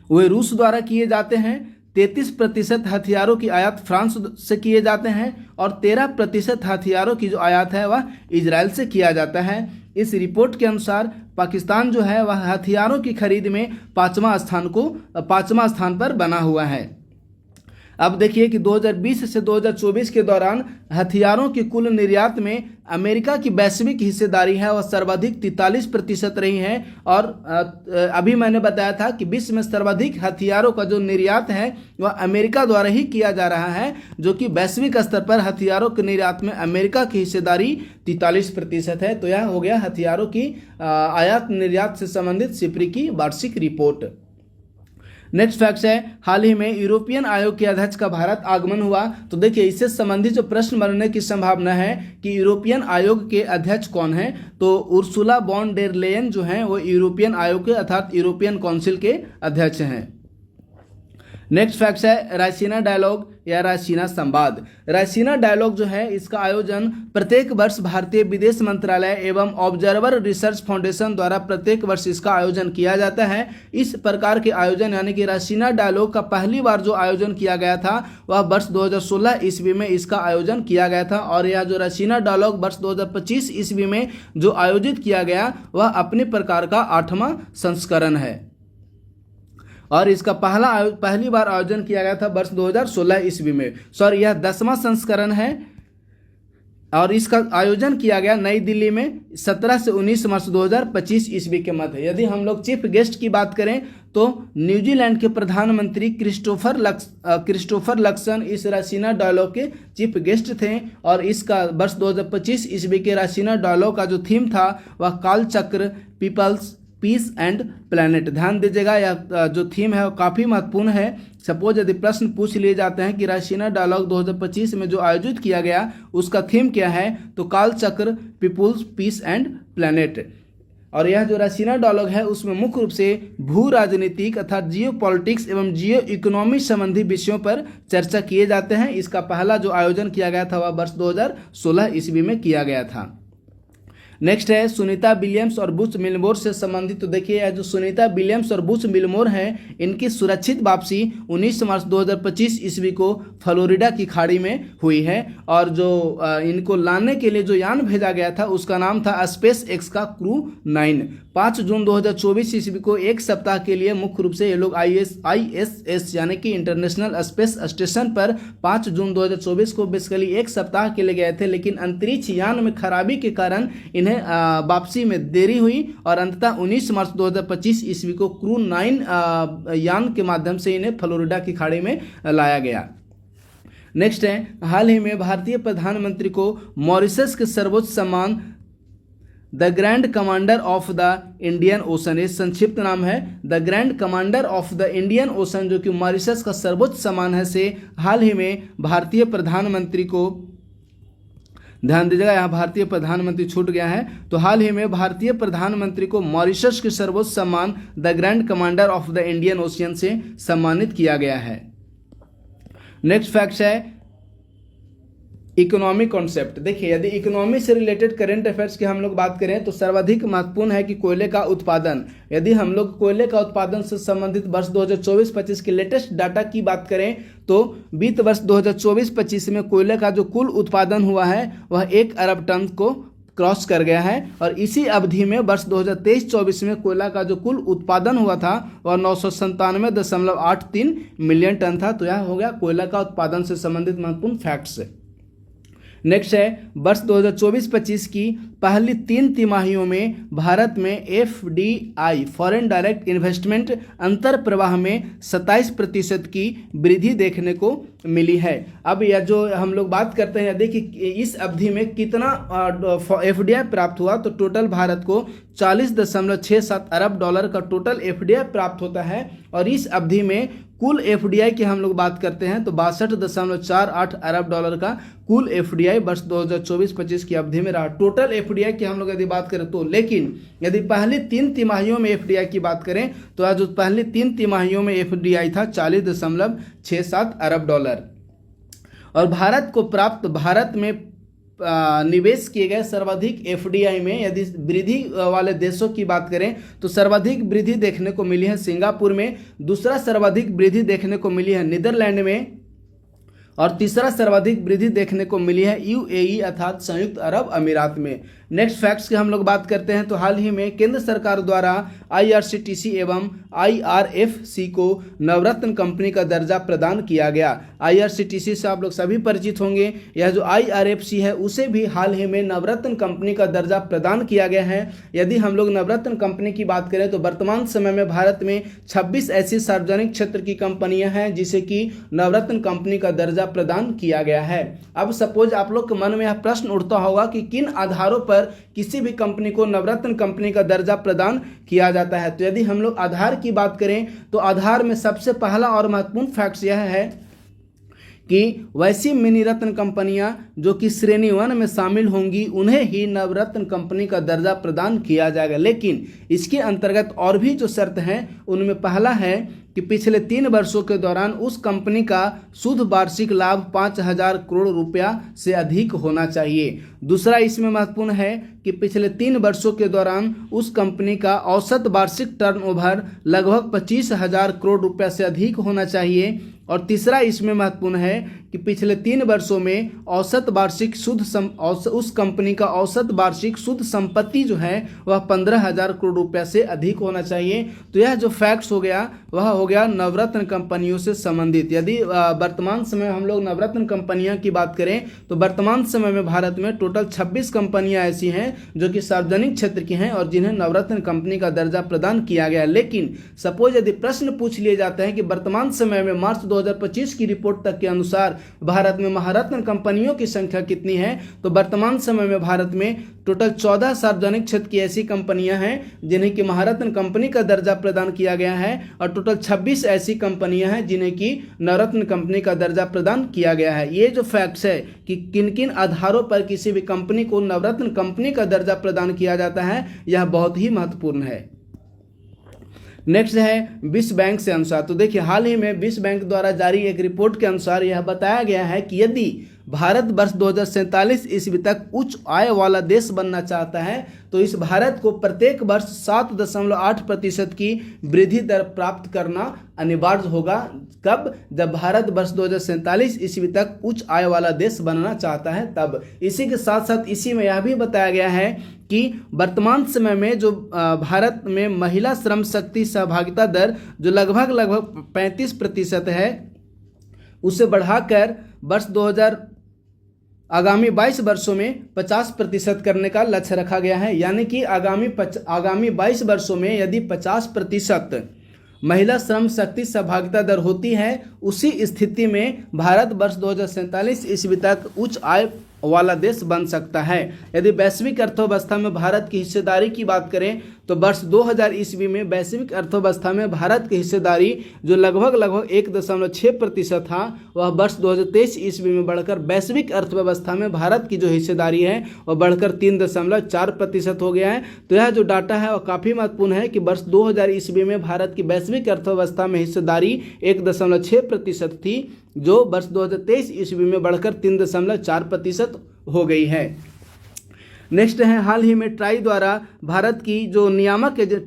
वे रूस द्वारा किए जाते हैं, 33% हथियारों की आयात फ्रांस से किए जाते हैं और 13% हथियारों की जो आयात है वह इजराइल से किया जाता है। इस रिपोर्ट के अनुसार पाकिस्तान जो है वह हथियारों की खरीद में 5वां स्थान पर बना हुआ है। अब देखिए कि 2020 से 2024 के दौरान हथियारों की कुल निर्यात में अमेरिका की वैश्विक हिस्सेदारी है वह सर्वाधिक 43% रही है और अभी मैंने बताया था कि विश्व में सर्वाधिक हथियारों का जो निर्यात है वह अमेरिका द्वारा ही किया जा रहा है, जो कि वैश्विक स्तर पर हथियारों के निर्यात में अमेरिका की हिस्सेदारी 43% है। तो यह हो गया हथियारों की आयात निर्यात से संबंधित सिप्री की वार्षिक रिपोर्ट। नेक्स्ट फैक्ट है हाल ही में यूरोपियन आयोग के अध्यक्ष का भारत आगमन हुआ। तो देखिए इससे संबंधित जो प्रश्न बनने की संभावना है कि यूरोपियन आयोग के अध्यक्ष कौन है, तो उर्सुला वॉन डेर लेयन जो हैं वो यूरोपियन आयोग के अर्थात यूरोपियन काउंसिल के अध्यक्ष हैं। नेक्स्ट फैक्ट है रायसीना डायलॉग या रायसीना संवाद। रायसीना डायलॉग जो है इसका आयोजन प्रत्येक वर्ष भारतीय विदेश मंत्रालय एवं ऑब्जर्वर रिसर्च फाउंडेशन द्वारा प्रत्येक वर्ष इसका आयोजन किया जाता है। इस प्रकार के आयोजन यानी कि रायसीना डायलॉग का पहली बार जो आयोजन किया गया था वह वर्ष 2016 ईस्वी में इसका आयोजन किया गया था और यह जो रायसीना डायलॉग वर्ष 2025 ईस्वी में जो आयोजित किया गया वह अपने प्रकार का 8वां संस्करण है और इसका पहली बार आयोजन किया गया था वर्ष 2016 ईस्वी में। यह 10वां संस्करण है और इसका आयोजन किया गया नई दिल्ली में 17 से 19 मार्च 2025 ईस्वी के मध्य। यदि हम लोग चीफ गेस्ट की बात करें तो न्यूजीलैंड के प्रधानमंत्री क्रिस्टोफर लक्सन इस रायसीना डायलॉग के चीफ गेस्ट थे और इसका वर्ष 2025 ईस्वी के रायसीना डायलॉग का जो थीम था वह कालचक्र, पीपल्स, पीस एंड प्लैनेट। ध्यान दीजिएगा यह जो थीम है वो काफ़ी महत्वपूर्ण है। सपोज यदि प्रश्न पूछ लिए जाते हैं कि रायसीना डायलॉग 2025 में जो आयोजित किया गया उसका थीम क्या है, तो कालचक्र, पीपुल्स, पीस एंड प्लैनेट। और यह जो रायसीना डायलॉग है उसमें मुख्य रूप से भू राजनीतिक अर्थात जियो पॉलिटिक्स एवं जियो इकोनॉमी संबंधी विषयों पर चर्चा किए जाते हैं। इसका पहला जो आयोजन किया गया था वह वर्ष 2016 ईस्वी में किया गया था। नेक्स्ट है सुनीता विलियम्स और बुच मिलमोर से संबंधित। तो देखिए यह जो सुनीता विलियम्स और बुच मिलमोर हैं इनकी सुरक्षित वापसी 19 मार्च 2025 ईस्वी को फ्लोरिडा की खाड़ी में हुई है और जो इनको लाने के लिए जो यान भेजा गया था उसका नाम था स्पेस एक्स का क्रू 9। 5 जून 2024 ईस्वी को एक सप्ताह के लिए मुख्य रूप से ये लोग ISS यानी कि इंटरनेशनल स्पेस स्टेशन पर 5 जून 2024 को बेसिकली एक सप्ताह के लिए गए थे, लेकिन अंतरिक्ष यान में खराबी के कारण इन्हें वापसी में देरी हुई और अंततः 19 मार्च 2025 ईस्वी को क्रू 9 यान के माध्यम से इन्हें फ्लोरिडा की खाड़ी में लाया गया। नेक्स्ट है हाल ही में भारतीय प्रधानमंत्री को मॉरिशस के सर्वोच्च सम्मान the grand commander of the Indian ocean, ये संक्षिप्त नाम है the grand commander of the Indian ocean जो कि मॉरिशस का सर्वोच्च सम्मान है, से हाल ही में भारतीय प्रधानमंत्री को, ध्यान दीजिएगा यहाँ भारतीय प्रधानमंत्री छूट गया है, तो हाल ही में भारतीय प्रधानमंत्री को मॉरिशस के सर्वोच्च सम्मान the grand commander of the Indian ocean से सम्मानित किया गया है। नेक्स्ट फैक्ट है इकोनॉमिक कॉन्सेप्ट। देखिए, यदि इकोनॉमी से रिलेटेड करंट अफेयर्स की हम लोग बात करें तो सर्वाधिक महत्वपूर्ण है कि कोयले का उत्पादन। यदि हम लोग कोयले का उत्पादन से संबंधित वर्ष 2024-25 के लेटेस्ट डाटा की बात करें तो वित्त वर्ष 2024-25 में कोयले का जो कुल उत्पादन हुआ है वह 1 अरब टन को क्रॉस कर गया है। और इसी अवधि में वर्ष 2023-24 में कोयला का जो कुल उत्पादन हुआ था वह 997.83 मिलियन टन था। तो यह हो गया कोयला का उत्पादन से संबंधित महत्वपूर्ण फैक्ट्स। नेक्स्ट है वर्ष 2024-25 की पहली 3 तिमाहियों में भारत में FDI फॉरेन डायरेक्ट इन्वेस्टमेंट अंतर प्रवाह में 27% की वृद्धि देखने को मिली है। अब यह जो हम लोग बात करते हैं, देखिए इस अवधि में कितना FDI प्राप्त हुआ, तो टोटल भारत को 40.67 अरब डॉलर का टोटल FDI प्राप्त होता है। और इस अवधि में कुल FDI की हम लोग बात करते हैं तो 62.48 अरब डॉलर का कुल FDI वर्ष 2024-25 की अवधि में रहा। टोटल FDI की हम लोग यदि बात करें तो, लेकिन यदि पहली 3 तिमाहियों में FDI की बात करें तो आज पहली 3 तिमाहियों में FDI था 40.67 अरब डॉलर। और भारत में निवेश किए गए सर्वाधिक FDI में यदि वृद्धि वाले देशों की बात करें तो सर्वाधिक वृद्धि देखने को मिली है सिंगापुर में, दूसरा सर्वाधिक वृद्धि देखने को मिली है नीदरलैंड में, और तीसरा सर्वाधिक वृद्धि देखने को मिली है UAE अर्थात संयुक्त अरब अमीरात में। नेक्स्ट फैक्ट्स की हम लोग बात करते हैं तो हाल ही में केंद्र सरकार द्वारा IRCTC एवं IRFC को नवरत्न कंपनी का दर्जा प्रदान किया गया। IRCTC से आप लोग सभी परिचित होंगे। यह जो IRFC है उसे भी हाल ही में नवरत्न कंपनी का दर्जा प्रदान किया गया है। यदि हम लोग नवरत्न कंपनी की बात करें तो वर्तमान समय में भारत में 26 ऐसी सार्वजनिक क्षेत्र की कंपनियां हैं जिसे कि नवरत्न कंपनी का दर्जा प्रदान किया गया है। अब सपोज आप लोग के मन में यह प्रश्न उठता होगा कि किन आधारों पर किसी भी कंपनी को नवरत्न कंपनी का दर्जा प्रदान किया जाता है। तो यदि हम लोग आधार की बात करें तो आधार में सबसे पहला और महत्वपूर्ण फैक्ट यह है कि वैसी मिनी रत्न कंपनियां जो कि श्रेणी 1 में शामिल होंगी उन्हें ही नवरत्न कंपनी का दर्जा प्रदान किया जाएगा। लेकिन इसके अंतर्गत और भी जो शर्त हैं उनमें पहला है कि पिछले 3 वर्षों के दौरान उस कंपनी का शुद्ध वार्षिक लाभ 5,000 करोड़ रुपया से अधिक होना चाहिए। दूसरा इसमें महत्वपूर्ण है कि पिछले 3 वर्षों के दौरान उस कंपनी का औसत वार्षिक टर्नओवर लगभग 25,000 करोड़ रुपया से अधिक होना चाहिए। और तीसरा इसमें महत्वपूर्ण है कि पिछले 3 वर्षों में औसत वार्षिक उस कंपनी का औसत वार्षिक शुद्ध संपत्ति जो है वह 15,000 करोड़ रुपया से अधिक होना चाहिए। तो यह जो फैक्ट्स हो गया वह हो गया नवरत्न कंपनियों से संबंधित। यदि वर्तमान समय हम लोग नवरत्न कंपनियां की बात करें तो वर्तमान समय में भारत में टोटल 26 कंपनियां ऐसी हैं जो कि सार्वजनिक क्षेत्र की हैं और जिन्हें नवरत्न कंपनी का दर्जा प्रदान किया गया। लेकिन सपोज यदि प्रश्न पूछ लिए जाते हैं कि वर्तमान समय में मार्च 2025 की रिपोर्ट तक के अनुसार भारत में महारत्न कंपनियों की संख्या कितनी है, तो वर्तमान समय में भारत में टोटल 14 सार्वजनिक क्षेत्र की ऐसी कंपनियां हैं जिन्हें कि महारत्न कंपनी का दर्जा प्रदान किया गया है और टोटल 26 ऐसी कंपनियां हैं जिन्हें कि नवरत्न कंपनी का दर्जा प्रदान किया गया है। ये जो फैक्ट्स है कि किन किन आधारों पर किसी भी कंपनी को नवरत्न कंपनी का दर्जा प्रदान किया जाता है, यह बहुत ही महत्वपूर्ण है। नेक्स्ट है विश्व बैंक से अनुसार। तो देखिए हाल ही में विश्व बैंक द्वारा जारी एक रिपोर्ट के अनुसार यह बताया गया है कि यदि भारत वर्ष 2047 ईस्वी तक उच्च आय वाला देश बनना चाहता है तो इस भारत को प्रत्येक वर्ष 7.8% की वृद्धि दर प्राप्त करना अनिवार्य होगा। कब? जब भारत वर्ष 2047 ईस्वी तक उच्च आय वाला देश बनना चाहता है तब। इसी के साथ साथ इसी में यह भी बताया गया है कि वर्तमान समय में जो भारत में महिला श्रम शक्ति सहभागिता दर जो लगभग 35% है उसे बढ़ाकर वर्ष आगामी 22 वर्षों में 50% करने का लक्ष्य रखा गया है। यानी कि आगामी 22 वर्षों में यदि 50% महिला श्रम शक्ति सहभागिता दर होती है, उसी स्थिति में भारत वर्ष 2047 ईस्वी तक उच्च आय वाला देश बन सकता है। यदि वैश्विक अर्थव्यवस्था में भारत की हिस्सेदारी की बात करें तो वर्ष 2000 ईस्वी में वैश्विक अर्थव्यवस्था में भारत की हिस्सेदारी जो लगभग 1.6% था, वह वर्ष 2023 ईस्वी में बढ़कर वैश्विक अर्थव्यवस्था में भारत की जो हिस्सेदारी है वह बढ़कर 3.4% हो गया है। तो यह जो डाटा है वह काफ़ी महत्वपूर्ण है कि वर्ष 2000 ईस्वी में भारत की वैश्विक अर्थव्यवस्था में हिस्सेदारी 1.6% थी, जो वर्ष 2023 ईस्वी में बढ़कर 3.4% हो गई है। नेक्स्ट है, हाल ही में ट्राई द्वारा भारत की जो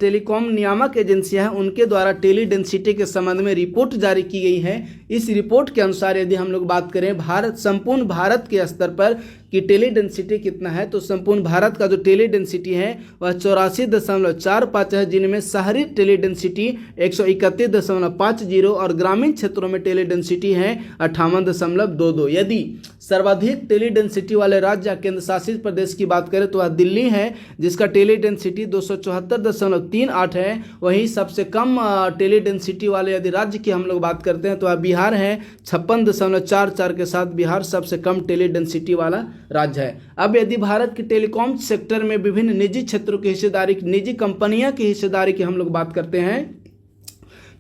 टेलीकॉम नियामक एजेंसियां हैं उनके द्वारा टेली डेंसिटी के संबंध में रिपोर्ट जारी की गई है। इस रिपोर्ट के अनुसार यदि हम लोग बात करें संपूर्ण भारत के स्तर पर कि टेली डेंसिटी कितना है, तो संपूर्ण भारत का जो टेली डेंसिटी है वह 84.45 है, जिनमें शहरी टेली डेंसिटी 131.50 और ग्रामीण क्षेत्रों में टेली डेंसिटी है 58.22। यदि सर्वाधिक टेली डेंसिटी वाले राज्य या केंद्र शासित प्रदेश की बात करें तो वह दिल्ली है, जिसका टेली डेंसिटी 274.38 है। वहीं सबसे कम टेली डेंसिटी वाले यदि राज्य की हम लोग बात करते हैं तो वह बिहार है, 56.44 के साथ बिहार सबसे कम टेली डेंसिटी वाला राज्य है। अब यदि भारत के टेलीकॉम सेक्टर में विभिन्न निजी क्षेत्रों की हिस्सेदारी, निजी कंपनियां की हिस्सेदारी की हम लोग बात करते हैं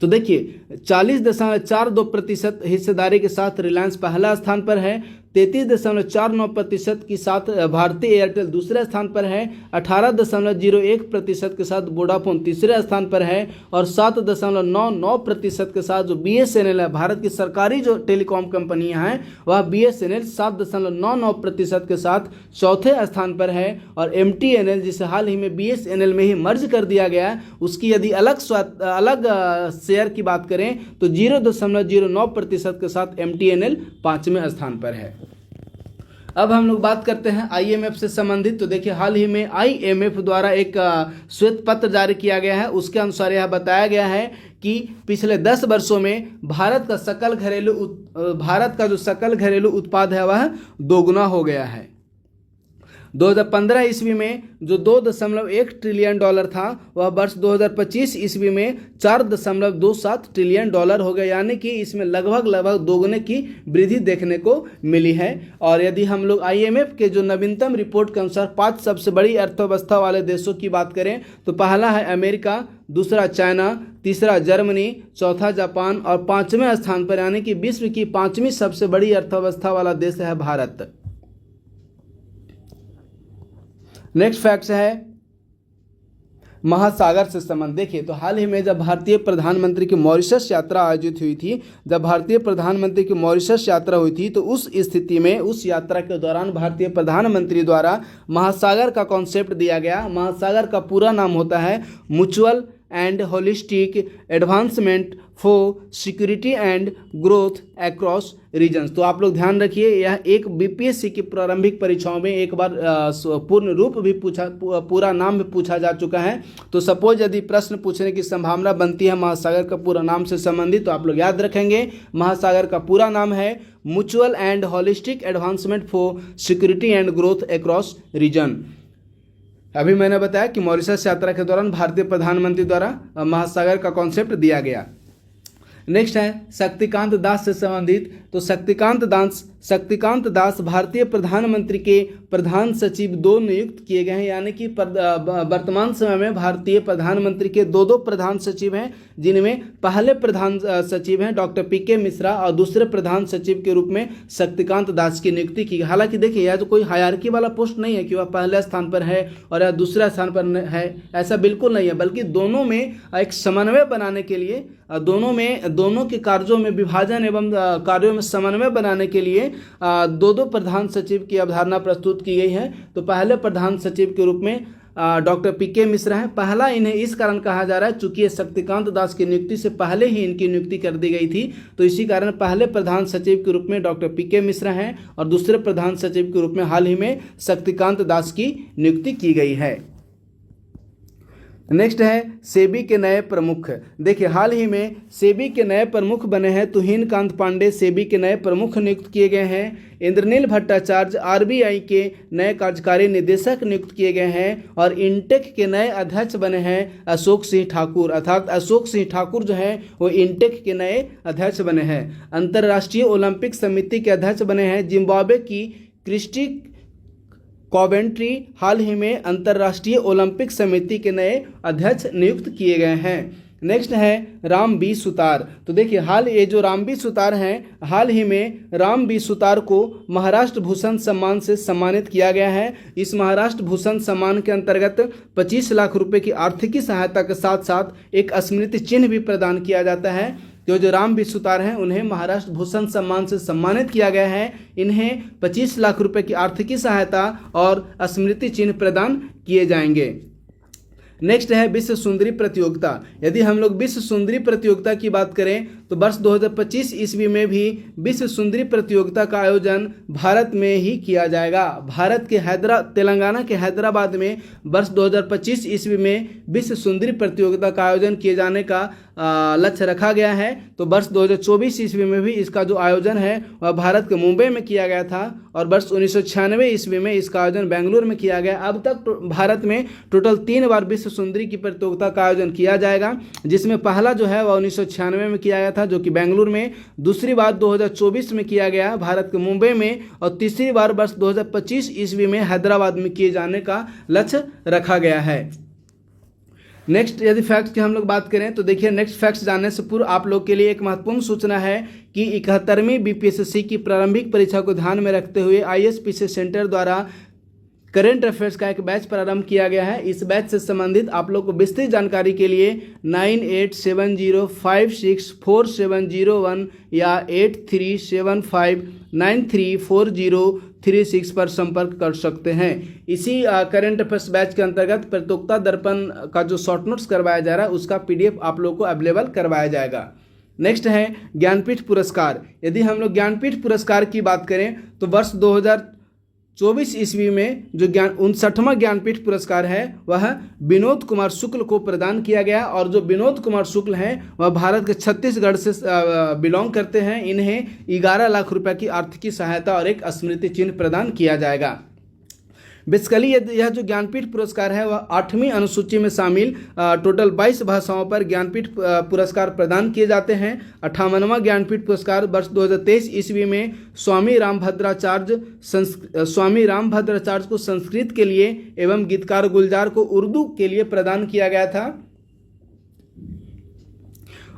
तो देखिए 40.42% हिस्सेदारी के साथ रिलायंस पहला स्थान पर है, 33.49% के साथ भारतीय एयरटेल दूसरे स्थान पर है, 18.01% के साथ वोडाफोन तीसरे स्थान पर है और 7.99% के साथ जो BSNL है, भारत की सरकारी जो टेलीकॉम कंपनियां हैं वह BSNL 7.99% के साथ चौथे स्थान पर है। और MTNL जिसे हाल ही में BSNL में ही मर्ज कर दिया गया है, उसकी यदि अलग शेयर की बात करें तो 0.09% के साथ MTNL 5वें स्थान पर है। अब हम लोग बात करते हैं IMF से संबंधित। तो देखिए हाल ही में IMF द्वारा एक श्वेत पत्र जारी किया गया है। उसके अनुसार यह बताया गया है कि पिछले 10 वर्षों में भारत का जो सकल घरेलू उत्पाद है वह दोगुना हो गया है। 2015 ईस्वी में जो $2.1 ट्रिलियन था वह वर्ष 2025 ईस्वी में $4.27 ट्रिलियन हो गया, यानी कि इसमें लगभग दोगुने की वृद्धि देखने को मिली है। और यदि हम लोग IMF के जो नवीनतम रिपोर्ट के अनुसार 5 सबसे बड़ी अर्थव्यवस्था वाले देशों की बात करें तो पहला है अमेरिका, दूसरा चाइना, तीसरा जर्मनी, चौथा जापान और 5वें स्थान पर यानी कि विश्व की 5वीं सबसे बड़ी अर्थव्यवस्था वाला देश है भारत। नेक्स्ट फैक्ट है महासागर से संबंध। देखिए तो हाल ही में जब भारतीय प्रधानमंत्री की मॉरिशस यात्रा आयोजित हुई थी, तो उस स्थिति में उस यात्रा के दौरान भारतीय प्रधानमंत्री द्वारा महासागर का कॉन्सेप्ट दिया गया। महासागर का पूरा नाम होता है mutual and holistic advancement for security and growth across regions. तो आप लोग ध्यान रखिए, यह एक BPSC की प्रारंभिक परीक्षाओं में एक बार पूर्ण रूप भी पूरा नाम भी पूछा जा चुका है। तो सपोज यदि प्रश्न पूछने की संभावना बनती है महासागर का पूरा नाम से संबंधित, तो आप लोग याद रखेंगे महासागर का पूरा नाम है mutual and holistic advancement for security and growth across region. अभी मैंने बताया कि मॉरिशस यात्रा के दौरान भारतीय प्रधानमंत्री द्वारा महासागर का कॉन्सेप्ट दिया गया। नेक्स्ट है शक्तिकांत दास से संबंधित। तो शक्तिकांत दास भारतीय प्रधानमंत्री के प्रधान सचिव 2 नियुक्त किए गए हैं, यानी कि वर्तमान समय में भारतीय प्रधानमंत्री के 2 प्रधान सचिव हैं, जिनमें पहले प्रधान सचिव हैं डॉक्टर PK मिश्रा और दूसरे प्रधान सचिव के रूप में शक्तिकांत दास की नियुक्ति की। हालांकि देखिए यह तो कोई हायरार्की वाला पोस्ट नहीं है कि वह पहले स्थान पर है और यह दूसरा स्थान पर है, ऐसा बिल्कुल नहीं है, बल्कि दोनों में एक समन्वय बनाने के लिए, दोनों के कार्यों में विभाजन एवं कार्यों में समन्वय बनाने के लिए 2 प्रधान सचिव की अवधारणा प्रस्तुत की गई है। तो पहले प्रधान सचिव के रूप में डॉक्टर PK मिश्रा हैं। पहला इन्हें इस कारण कहा जा रहा है चूंकि शक्तिकांत दास की नियुक्ति से पहले ही इनकी नियुक्ति कर दी गई थी, तो इसी कारण पहले प्रधान सचिव के रूप में डॉक्टर PK मिश्रा हैं और दूसरे प्रधान सचिव के रूप में हाल ही में शक्तिकांत दास की नियुक्ति की गई है। नेक्स्ट है सेबी के नए प्रमुख। देखिए हाल ही में सेबी के नए प्रमुख बने हैं तुहिनकांत पांडे सेबी के नए प्रमुख नियुक्त किए गए हैं। इंद्रनील भट्टाचार्य RBI के नए कार्यकारी निदेशक नियुक्त किए गए हैं और इंटेक के नए अध्यक्ष बने हैं अशोक सिंह ठाकुर, अर्थात अशोक सिंह ठाकुर जो हैं वो इंटेक के नए अध्यक्ष बने हैं। अंतर्राष्ट्रीय ओलंपिक समिति के अध्यक्ष बने हैं जिम्बाब्वे की क्रिस्टी कॉवेंट्री हाल ही में अंतर्राष्ट्रीय ओलंपिक समिति के नए अध्यक्ष नियुक्त किए गए हैं। नेक्स्ट है राम बी सुतार। तो देखिए ये जो राम बी सुतार हैं, हाल ही में राम बी सुतार को महाराष्ट्र भूषण सम्मान से सम्मानित किया गया है। इस महाराष्ट्र भूषण सम्मान के अंतर्गत 25 लाख रुपए की आर्थिक सहायता के साथ साथ एक स्मृति चिन्ह भी प्रदान किया जाता है। तो जो राम बी सुतार हैं उन्हें महाराष्ट्र भूषण सम्मान से सम्मानित किया गया है। इन्हें 25 लाख रुपए की आर्थिक सहायता और स्मृति चिन्ह प्रदान किए जाएंगे। नेक्स्ट है विश्व सुंदरी प्रतियोगिता। यदि हम लोग विश्व सुंदरी प्रतियोगिता की बात करें तो वर्ष 2025 ईस्वी में भी विश्व सुंदरी प्रतियोगिता का आयोजन भारत में ही किया जाएगा। भारत के तेलंगाना के हैदराबाद में वर्ष 2025 ईस्वी में विश्व सुंदरी प्रतियोगिता का आयोजन किए जाने का लक्ष्य रखा गया है। तो वर्ष 2024 ईस्वी में भी इसका जो आयोजन है वह भारत के मुंबई में किया गया था और वर्ष 1996 ईस्वी में इसका आयोजन बेंगलुरु में किया गया। अब तक भारत में टोटल 3 बार विश्व सुंदरी की प्रतियोगिता का आयोजन किया जाएगा, जिसमें पहला जो है वह 1996 में किया गया था जो कि बेंगलुरु में, दूसरी बार 2024 में किया गया भारत के मुंबई में और तीसरी बार वर्ष 2025 ईस्वी में हैदराबाद में किए जाने का लक्ष्य रखा गया है। नेक्स्ट यदि फैक्ट्स की हम लोग बात करें तो देखिए नेक्स्ट फैक्ट्स जानने से पूर्व आप लोग के लिए एक महत्वपूर्ण सूचना है कि 71वीं बीपीएससी की प्रारंभिक परीक्षा को ध्यान में रखते हुए आईएसपीसी सेंटर द्वारा करेंट अफेयर्स का एक बैच प्रारंभ किया गया है। इस बैच से संबंधित आप लोग को विस्तृत जानकारी के लिए 9870564701 या 8375934036 पर संपर्क कर सकते हैं। इसी करेंट अफेयर्स बैच के अंतर्गत प्रतियोगिता दर्पण का जो शॉर्ट नोट्स करवाया जा रहा है उसका पीडीएफ आप लोग को अवेलेबल करवाया जाएगा। नेक्स्ट है ज्ञानपीठ पुरस्कार। यदि हम लोग ज्ञानपीठ पुरस्कार की बात करें तो वर्ष 2024 ईस्वी में जो 59वां ज्ञानपीठ पुरस्कार है वह विनोद कुमार शुक्ल को प्रदान किया गया और जो विनोद कुमार शुक्ल हैं वह भारत के छत्तीसगढ़ से बिलोंग करते हैं। इन्हें 11 लाख रुपए की आर्थिक सहायता और एक स्मृति चिन्ह प्रदान किया जाएगा। बेसिकली यह जो ज्ञानपीठ पुरस्कार है वह 8वीं अनुसूची में शामिल टोटल 22 भाषाओं पर ज्ञानपीठ पुरस्कार प्रदान किए जाते हैं। 58वां ज्ञानपीठ पुरस्कार वर्ष 2023 ईस्वी में स्वामी रामभद्राचार्य को संस्कृत के लिए एवं गीतकार गुलजार को उर्दू के लिए प्रदान किया गया था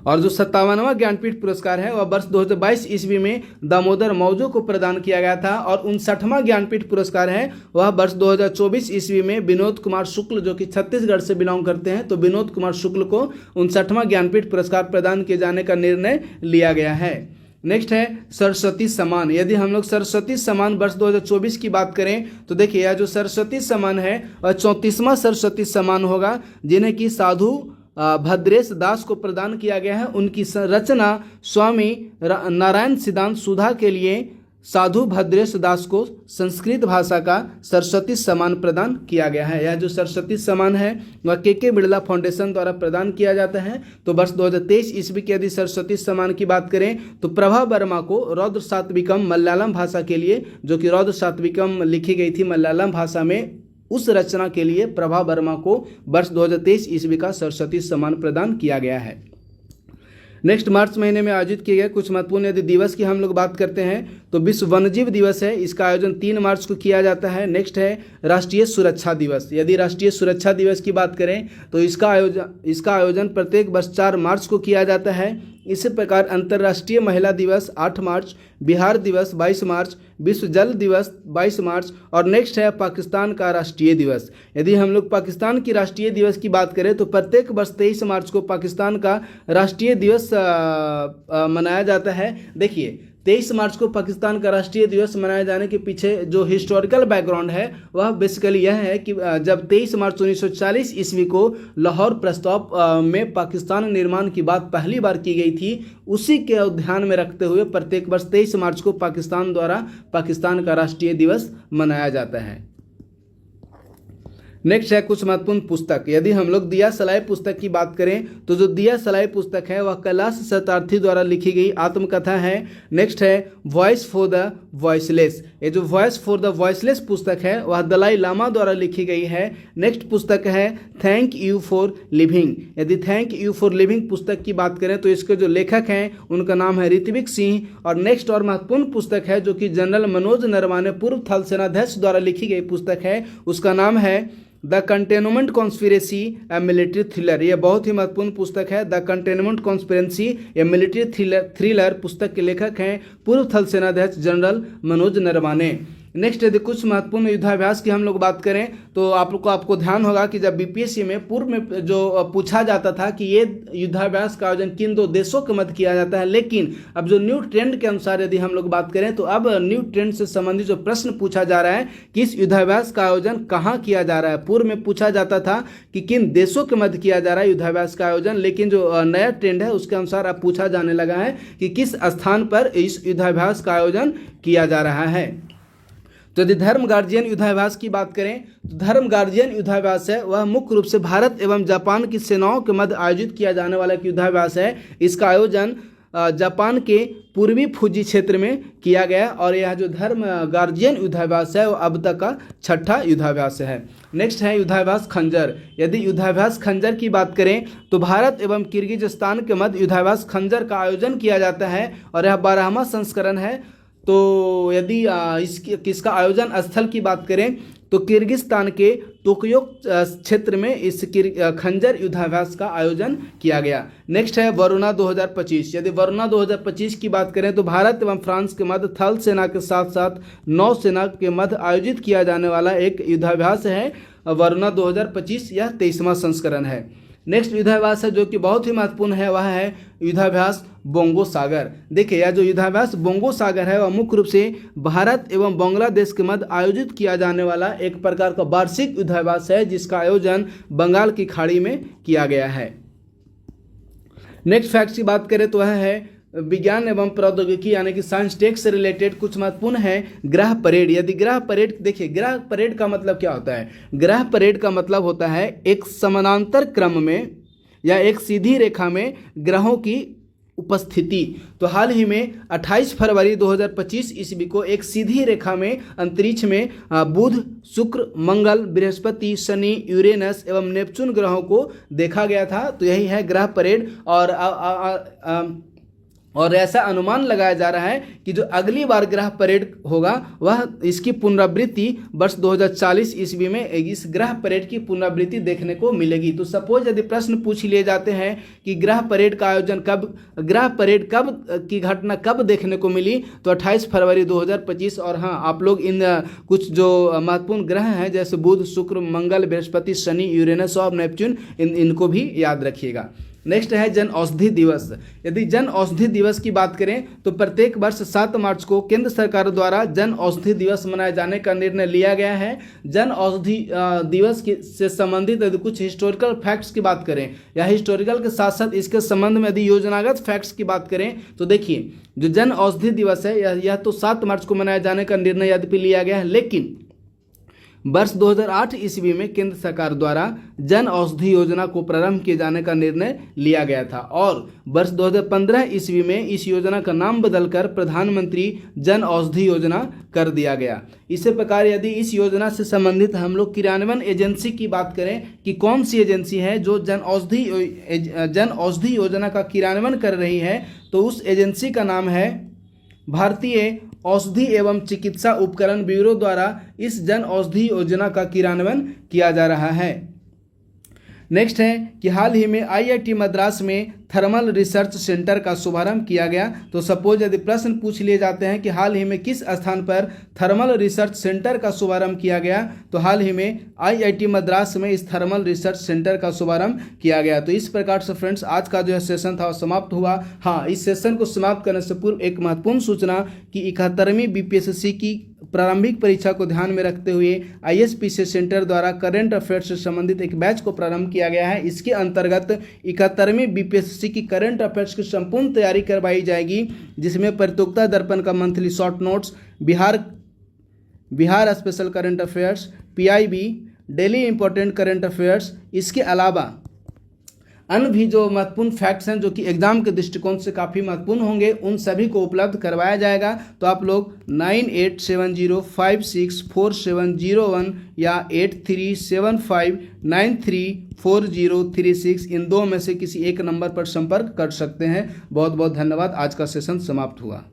और जो 57वां ज्ञानपीठ पुरस्कार है वह वर्ष 2022 ईस्वी में दामोदर मौजो को प्रदान किया गया था और 59वां ज्ञानपीठ पुरस्कार है वह वर्ष 2024 ईस्वी में विनोद कुमार शुक्ल जो कि छत्तीसगढ़ से बिलोंग करते हैं तो विनोद कुमार शुक्ल को 59वां ज्ञानपीठ पुरस्कार प्रदान किए जाने का निर्णय लिया गया है। नेक्स्ट है सरस्वती सम्मान। यदि हम लोग सरस्वती सम्मान वर्ष 2024 की बात करें तो देखिए यह जो सरस्वती सम्मान है वह 34वां सरस्वती सम्मान होगा जिन्हें कि साधु भद्रेश दास को प्रदान किया गया है। उनकी रचना स्वामी नारायण सिद्धांत सुधा के लिए साधु भद्रेश दास को संस्कृत भाषा का सरस्वती सम्मान प्रदान किया गया है। यह जो सरस्वती सम्मान है वह के बिरला फाउंडेशन द्वारा प्रदान किया जाता है। तो वर्ष 2023 ईस्वी के यदि सरस्वती सम्मान की बात करें तो प्रभा वर्मा को रौद्र सात्विकम मलयालम भाषा के लिए, जो कि रौद्र सात्विकम लिखी गई थी मलयालम भाषा में, उस रचना के लिए प्रभा वर्मा को वर्ष 2023 ईस्वी का सरस्वती सम्मान प्रदान किया गया है। नेक्स्ट मार्च महीने में आयोजित किए गए कुछ महत्वपूर्ण यदि दिवस की हम लोग बात करते हैं तो विश्व वन्यजीव दिवस है। इसका आयोजन 3 मार्च को किया जाता है। नेक्स्ट है राष्ट्रीय सुरक्षा दिवस। यदि राष्ट्रीय सुरक्षा दिवस की बात करें तो इसका आयोजन प्रत्येक वर्ष 4 मार्च को किया जाता है। इसी प्रकार अंतर्राष्ट्रीय महिला दिवस 8 मार्च, बिहार दिवस 22 मार्च, विश्व जल दिवस 22 मार्च और नेक्स्ट है पाकिस्तान का राष्ट्रीय दिवस। यदि हम लोग पाकिस्तान की राष्ट्रीय दिवस की बात करें तो प्रत्येक वर्ष 23 मार्च को पाकिस्तान का राष्ट्रीय दिवस मनाया जाता है। देखिए 23 मार्च को पाकिस्तान का राष्ट्रीय दिवस मनाए जाने के पीछे जो हिस्टोरिकल बैकग्राउंड है वह बेसिकली यह है कि जब 23 मार्च 1940 ईस्वी को लाहौर प्रस्ताव में पाकिस्तान निर्माण की बात पहली बार की गई थी, उसी के ध्यान में रखते हुए प्रत्येक वर्ष 23 मार्च को पाकिस्तान द्वारा पाकिस्तान का राष्ट्रीय दिवस मनाया जाता है। नेक्स्ट है कुछ महत्वपूर्ण पुस्तक। यदि हम लोग दिया सलाई पुस्तक की बात करें तो जो दिया सलाई पुस्तक है वह कैलाश सत्यार्थी द्वारा लिखी गई आत्मकथा है। नेक्स्ट है वॉइस फॉर द वॉइसलेस। ये जो वॉइस फॉर द वॉइसलेस पुस्तक है वह दलाई लामा द्वारा लिखी गई है। नेक्स्ट पुस्तक है थैंक यू फॉर लिविंग। यदि थैंक यू फॉर लिविंग पुस्तक की बात करें तो इसके जो लेखक हैं उनका नाम है ऋत्विक सिंह। और नेक्स्ट और महत्वपूर्ण पुस्तक है जो कि जनरल मनोज नरवाने पूर्व थल सेनाध्यक्ष द्वारा लिखी गई पुस्तक है, उसका नाम है the containment conspiracy A military thriller. यह बहुत ही महत्वपूर्ण पुस्तक है। The containment conspiracy A military thriller पुस्तक के लेखक हैं पूर्व थल सेनाध्यक्ष जनरल मनोज नरवाने। नेक्स्ट यदि कुछ महत्वपूर्ण युद्धाभ्यास की हम लोग बात करें तो आपको ध्यान होगा कि जब बीपीएससी में पूर्व में जो पूछा जाता था कि ये युद्धाभ्यास का आयोजन किन दो देशों के मध्य किया जाता है, लेकिन अब जो न्यू ट्रेंड के अनुसार यदि हम लोग बात करें तो अब न्यू ट्रेंड से संबंधित जो प्रश्न पूछा जा रहा है कि इस युद्धाभ्यास का आयोजन कहाँ किया जा रहा है। पूर्व में पूछा जाता था कि किन देशों के मध्य किया जा रहा है युद्धाभ्यास का आयोजन, लेकिन जो नया ट्रेंड है उसके अनुसार अब पूछा जाने लगा है कि किस स्थान पर इस युद्धाभ्यास का आयोजन किया जा रहा है। तो यदि धर्म गार्जियन युद्धाभ्यास की बात करें तो धर्म गार्जियन युद्धाभ्यास है वह मुख्य रूप से भारत एवं जापान की सेनाओं के मध्य आयोजित किया जाने वाला एक युद्धाभ्यास है। इसका आयोजन जापान के पूर्वी फुजी क्षेत्र में किया गया और यह जो धर्म गार्जियन युद्धाभ्यास है वो अब तक का छठा युद्धाभ्यास है। नेक्स्ट है युद्धाभ्यास खंजर। यदि युद्धाभ्यास खंजर की बात करें तो भारत एवं किर्गिजस्तान के मध्य युद्धाभ्यास खंजर का आयोजन किया जाता है और यह 12वां संस्करण है। तो यदि इसका आयोजन स्थल की बात करें तो किर्गिस्तान के टोक्यो क्षेत्र में इस खंजर युद्धाभ्यास का आयोजन किया गया। नेक्स्ट है वरुणा 2025। यदि वरुणा 2025 की बात करें तो भारत एवं फ्रांस के मध्य थल सेना के साथ साथ नौ सेना के मध्य आयोजित किया जाने वाला एक युद्धाभ्यास है वरुणा 2025। यह 23वां संस्करण है। नेक्स्ट युद्धाभ्यास है जो कि बहुत ही महत्वपूर्ण है वह है युद्धाभ्यास बोंगो सागर। देखिए यह जो युद्धाभ्यास बोंगो सागर है वह मुख्य रूप से भारत एवं बांग्लादेश के मध्य आयोजित किया जाने वाला एक प्रकार का वार्षिक युद्धाभ्यास है जिसका आयोजन बंगाल की खाड़ी में किया गया है। नेक्स्ट फैक्ट की बात करें तो वह है विज्ञान एवं प्रौद्योगिकी यानी कि साइंस टेक से रिलेटेड कुछ महत्वपूर्ण है ग्रह परेड। यदि ग्रह परेड देखिए ग्रह परेड का मतलब क्या होता है। ग्रह परेड का मतलब होता है एक समानांतर क्रम में या एक सीधी रेखा में ग्रहों की उपस्थिति। तो हाल ही में 28 फरवरी 2025 ईस्वी को एक सीधी रेखा में अंतरिक्ष में बुध, शुक्र, मंगल, बृहस्पति, शनि, यूरेनस एवं नेपच्यून ग्रहों को देखा गया था। तो यही है ग्रह परेड और ऐसा अनुमान लगाया जा रहा है कि जो अगली बार ग्रह परेड होगा वह इसकी पुनरावृत्ति वर्ष 2040 ईस्वी में इस ग्रह परेड की पुनरावृत्ति देखने को मिलेगी। तो सपोज यदि प्रश्न पूछ लिए जाते हैं कि ग्रह परेड का आयोजन ग्रह परेड की घटना कब देखने को मिली तो 28 फरवरी 2025। और हाँ आप लोग इन कुछ जो महत्वपूर्ण ग्रह हैं जैसे बुध, शुक्र, मंगल, बृहस्पति, शनि, यूरेनस और नेपच्यून इनको भी याद रखिएगा। नेक्स्ट है जन औषधि दिवस। यदि जन औषधि दिवस की बात करें तो प्रत्येक वर्ष 7 मार्च को केंद्र सरकार द्वारा जन औषधि दिवस मनाए जाने का निर्णय लिया गया है। जन औषधि दिवस से संबंधित यदि कुछ हिस्टोरिकल फैक्ट्स की बात करें या हिस्टोरिकल के साथ साथ इसके संबंध में यदि योजनागत फैक्ट्स की बात करें तो देखिए जो जन औषधि दिवस है यह तो 7 मार्च को मनाए जाने का निर्णय यद्यपि लिया गया है, लेकिन वर्ष 2008 ईस्वी में केंद्र सरकार द्वारा जन औषधि योजना को प्रारंभ किए जाने का निर्णय लिया गया था और वर्ष 2015 ईस्वी में इस योजना का नाम बदलकर प्रधानमंत्री जन औषधि योजना कर दिया गया। इसी प्रकार यदि इस योजना से संबंधित हम लोग क्रियान्वयन एजेंसी की बात करें कि कौन सी एजेंसी है जो जन औषधि योजना का क्रियान्वयन कर रही है तो उस एजेंसी का नाम है भारतीय औषधि एवं चिकित्सा उपकरण ब्यूरो द्वारा इस जन औषधि योजना का क्रियान्वयन किया जा रहा है। नेक्स्ट है कि हाल ही में आईआईटी मद्रास में थर्मल रिसर्च सेंटर का शुभारंभ किया गया। तो सपोज यदि प्रश्न पूछ लिए जाते हैं कि हाल ही में किस स्थान पर थर्मल रिसर्च सेंटर का शुभारंभ किया गया तो हाल ही में आईआईटी मद्रास में इस थर्मल रिसर्च सेंटर का शुभारंभ किया गया। तो इस प्रकार से फ्रेंड्स आज का जो सेशन था वो समाप्त हुआ। हाँ, इस सेशन को समाप्त करने से पूर्व एक महत्वपूर्ण सूचना कि 71वीं बीपीएससी की प्रारंभिक परीक्षा को ध्यान में रखते हुए आईएसपीसी सेंटर द्वारा करंट अफेयर्स से संबंधित एक बैच को प्रारंभ किया गया है। इसके अंतर्गत 71वीं बीपीएससी की करंट अफेयर्स की संपूर्ण तैयारी करवाई जाएगी, जिसमें प्रतियोगिता दर्पण का monthly short notes, Bihar special current affairs, PIB, daily important current affairs, इसके अलावा अन्य भी जो महत्वपूर्ण फैक्ट्स हैं जो कि एग्जाम के दृष्टिकोण से काफ़ी महत्वपूर्ण होंगे, उन सभी को उपलब्ध करवाया जाएगा। तो आप लोग 9870564701 या 8375934036 इन दो में से किसी एक नंबर पर संपर्क कर सकते हैं। बहुत बहुत धन्यवाद। आज का सेशन समाप्त हुआ।